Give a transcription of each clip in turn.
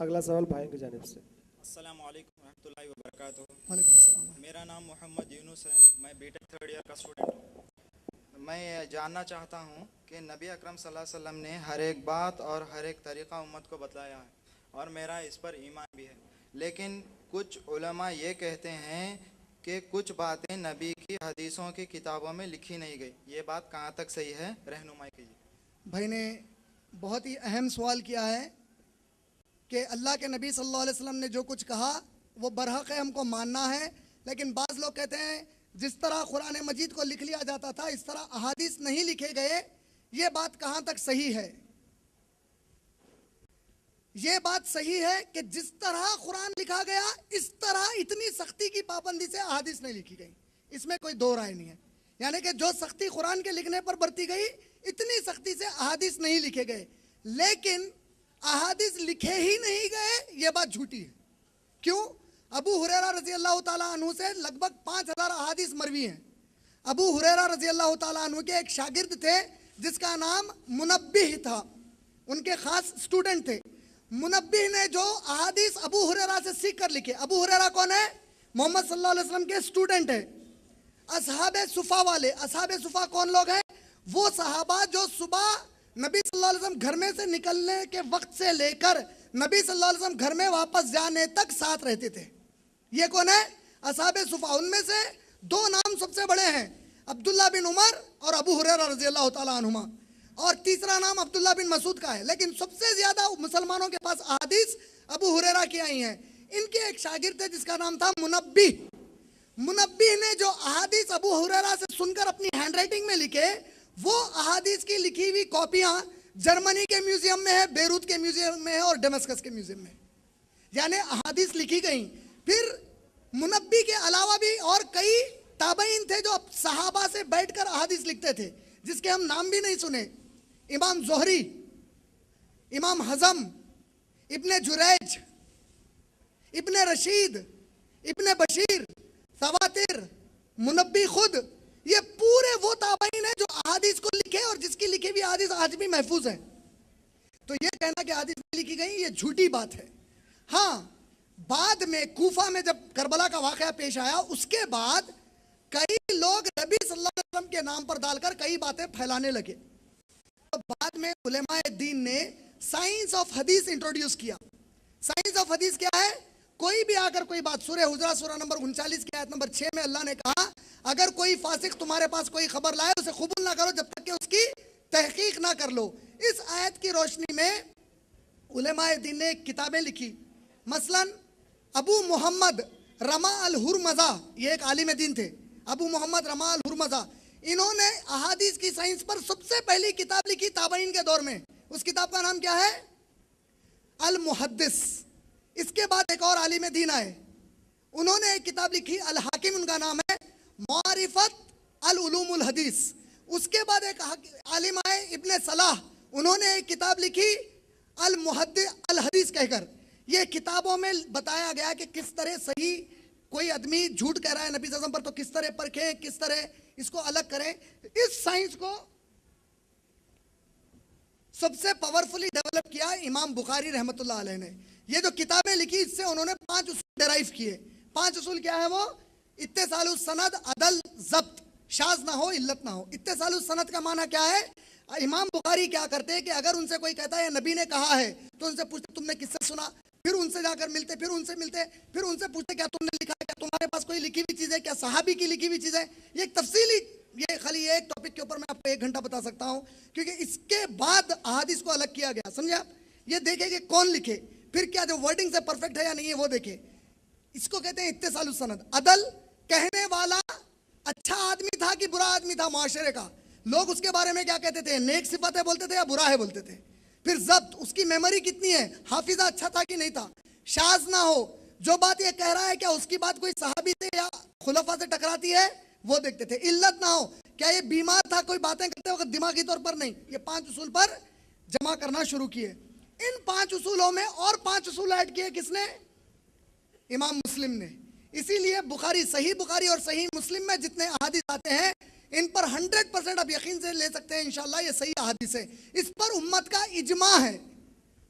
اگلا سوال بھائی کی جانب سے۔ السلام علیکم ورحمۃ اللہ وبرکاتہ۔ وعلیکم السلام۔ میرا نام محمد یونس ہے، میں بی ٹیک تھرڈ ایئر کا اسٹوڈنٹ ہوں۔ میں جاننا چاہتا ہوں کہ نبی اکرم صلی اللہ علیہ وسلم نے ہر ایک بات اور ہر ایک طریقہ امت کو بتلایا ہے، اور میرا اس پر ایمان بھی ہے، لیکن کچھ علماء یہ کہتے ہیں کہ کچھ باتیں نبی کی حدیثوں کی کتابوں میں لکھی نہیں گئی، یہ بات کہاں تک صحیح ہے؟ رہنمائی کیجیے۔ بھائی نے بہت ہی اہم سوال کیا ہے کہ اللہ کے نبی صلی اللہ علیہ وسلم نے جو کچھ کہا وہ برحق ہے، ہم کو ماننا ہے، لیکن بعض لوگ کہتے ہیں جس طرح قرآن مجید کو لکھ لیا جاتا تھا اس طرح احادیث نہیں لکھے گئے، یہ بات کہاں تک صحیح ہے؟ یہ بات صحیح ہے کہ جس طرح قرآن لکھا گیا اس طرح اتنی سختی کی پابندی سے احادیث نہیں لکھی گئی، اس میں کوئی دو رائے نہیں ہے۔ یعنی کہ جو سختی قرآن کے لکھنے پر برتی گئی اتنی سختی سے احادیث نہیں لکھے گئے، لیکن احادیث لکھے ہی نہیں گئے یہ بات جھوٹی ہے۔ کیوں؟ ابو ہریرہ رضی اللہ تعالیٰ عنہ سے لگ بھگ 5000 احادیث مروی ہیں۔ ابو ہریرہ رضی اللہ تعالیٰ عنہ کے ایک شاگرد تھے جس کا نام منبہ تھا، ان کے خاص سٹوڈنٹ تھے۔ منبہ نے جو احادیث ابو ہریرہ سے سیکھ کر لکھے، ابو ہریرہ کون ہے؟ محمد صلی اللہ علیہ وسلم کے سٹوڈنٹ ہے۔ اصحاب صفا والے، اصحاب صفا کون لوگ ہیں؟ وہ صحابہ جو صبح نبی صلی اللہ علیہ وسلم گھر میں سے نکلنے کے وقت سے لے کر نبی صلی اللہ علیہ وسلم گھر میں واپس جانے تک ساتھ رہتے تھے۔ یہ کون ہے؟ اصحاب صفا۔ ان میں سے دو نام سب سے بڑے ہیں، عبداللہ بن عمر اور ابو ہریرہ رضی اللہ تعالیٰ عنہما، اور تیسرا نام عبداللہ بن مسعود کا ہے، لیکن سب سے زیادہ مسلمانوں کے پاس احادیث ابو ہریرہ کی آئی ہیں۔ ان کے ایک شاگرد تھے جس کا نام تھا منبہ۔ منبہ نے جو احادیث ابو ہریرہ سے سن کر اپنی ہینڈ رائٹنگ میں لکھے، وہ احادیث کی لکھی ہوئی کاپیاں جرمنی کے میوزیم میں ہے، بیروت کے میوزیم میں ہے اور ڈیمسکس کے میوزیم میں ہے، یعنی احادیث لکھی گئیں۔ پھر منبہ کے علاوہ بھی اور کئی تابعین تھے جو صحابہ سے بیٹھ کر احادیث لکھتے تھے، جس کے ہم نام بھی نہیں سنے۔ امام زہری، امام حزم، ابن جریج، ابن رشید، ابن بشیر، تواتر، منبہ خود، یہ پورے وہ تابعین ہیں جو احادیث کو لکھے اور جس کی لکھی ہوئی احادیث آج بھی محفوظ ہیں۔ تو یہ کہنا کہ احادیث نہیں لکھی گئی یہ جھوٹی بات ہے۔ ہاں، بعد میں کوفہ میں جب کربلا کا واقعہ پیش آیا اس کے بعد کئی لوگ نبی صلی اللہ علیہ وسلم کے نام پر ڈال کر کئی باتیں پھیلانے لگے۔ تو بعد میں علماء دین نے سائنس آف حدیث انٹروڈیوس کیا۔ سائنس آف حدیث کیا ہے؟ کوئی بھی آ کر کوئی بات، سورہ حجرات سورہ نمبر 39 کی آیت نمبر 6 میں اللہ نے کہا اگر کوئی فاسق تمہارے پاس کوئی خبر لائے اسے قبول نہ کرو جب تک کہ اس کی تحقیق نہ کر لو۔ اس آیت کی روشنی میں علماء دین نے کتابیں لکھی، مثلا ابو محمد رما الہرمزہ، یہ ایک عالم دین تھے، ابو محمد رما الہرمزہ، انہوں نے احادیث کی سائنس پر سب سے پہلی کتاب لکھی تابعین کے دور میں۔ اس کتاب کا نام کیا ہے؟ المحدث۔ اس کے بعد ایک اور عالم دین آئے، انہوں نے ایک کتاب لکھی الحاکم، ان کا نام ہے معرفت العلوم الحدیث۔ اس کے بعد ایک عالم آئے ابن صلاح، انہوں نے ایک کتاب لکھی المحدث الحدیث کہہ کر۔ یہ کتابوں میں بتایا گیا کہ کس طرح صحیح کوئی آدمی جھوٹ کہہ رہا ہے نبی صلی اللہ علیہ وسلم پر تو کس طرح پرکھیں، کس طرح اس کو الگ کریں۔ اس سائنس کو سب سے پاورفلی ڈیولپ کیا امام بخاری رحمۃ اللہ علیہ نے۔ یہ جو کتابیں لکھی اس سے انہوں نے 5 اصول ڈرائیو کیے۔ 5 اصول کیا ہے وہ؟ اتصال السند، عدل، ضبط، شاذ نہ ہو، علت نہ ہو۔ اتصال السند کا معنی کیا ہے؟ امام بخاری کیا کرتے ہیں کہ اگر ان سے کوئی کہتا ہے نبی نے کہا ہے تو ان سے پوچھتے تم نے کس سے سنا، پھر ان سے جا کر ملتے، پھر ان سے ملتے، پھر ان سے پوچھتے کیا تم نے لکھا ہے، کیا تمہارے پاس کوئی لکھی ہوئی چیز ہے، کیا صحابی کی لکھی ہوئی چیز ہے۔ یہ ایک تفصیلی، یہ خالی ایک ٹاپک کے اوپر میں آپ کو 1 گھنٹہ بتا سکتا ہوں، کیونکہ اس کے بعد احادیث کو الگ کیا گیا، سمجھے آپ؟ یہ دیکھیں کہ کون لکھے، پھر کیا جو ورڈنگ سے پرفیکٹ ہے یا نہیں ہے وہ دیکھیں۔ اس کو کہتے ہیں اتصال السند۔ عدل، کہنے والا اچھا آدمی تھا کہ برا آدمی تھا معاشرے کا، لوگ اس کے بارے میں کیا کہتے تھے، نیک صفت ہے بولتے تھے یا برا ہے بولتے تھے۔ پھر ضبط، اس کی میموری کتنی ہے، حافظہ اچھا تھا کہ نہیں تھا۔ شاذ نہ ہو، جو بات یہ کہہ رہا ہے کیا اس کی بات کوئی صحابی سے یا خلفاء سے ٹکراتی ہے وہ دیکھتے تھے۔ علت نہ ہو، کیا یہ بیمار تھا، کوئی باتیں کرتے وقت دماغی طور پر نہیں۔ یہ 5 اصول پر جمع کرنا شروع کیے۔ ان 5 اصولوں میں اور 5 اصول ایڈ کیے کس نے؟ امام مسلم نے۔ اسی لیے بخاری، صحیح بخاری اور صحیح مسلم میں جتنے احادیث آتے ہیں ان پر 100% آپ یقین سے لے سکتے ہیں انشاءاللہ یہ صحیح احادیث ہے۔ اس پر امت کا اجماع ہے،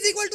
=